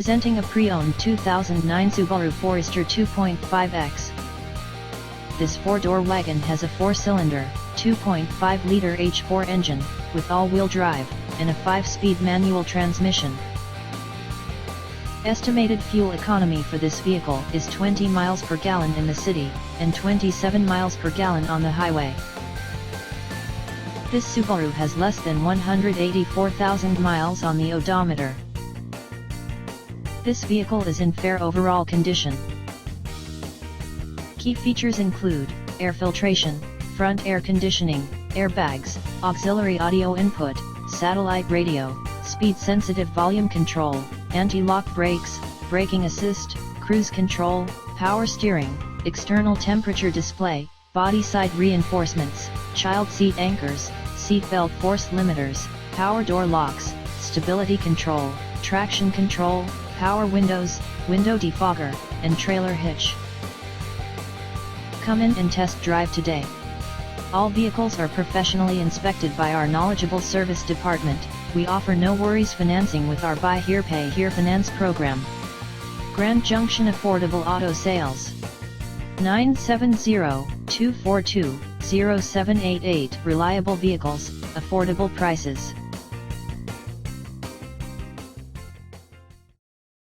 Presenting a pre-owned 2009 Subaru Forester 2.5X. This four-door wagon has a four-cylinder, 2.5-liter H4 engine, with all-wheel drive, and a 5-speed manual transmission. Estimated fuel economy for this vehicle is 20 miles per gallon in the city, and 27 miles per gallon on the highway. This Subaru has less than 184,000 miles on the odometer. This vehicle is in fair overall condition. Key features include air filtration, front air conditioning, airbags, auxiliary audio input, satellite radio, speed-sensitive volume control, anti-lock brakes, braking assist, cruise control, power steering, external temperature display, body side reinforcements, child seat anchors, seat belt force limiters, power door locks, stability control, traction control, power windows, window defogger, and trailer hitch. Come in and test drive today. All vehicles are professionally inspected by our knowledgeable service department. We offer no worries financing with our Buy Here Pay Here finance program. Grand Junction Affordable Auto Sales. 970-242-0788. Reliable vehicles, affordable prices.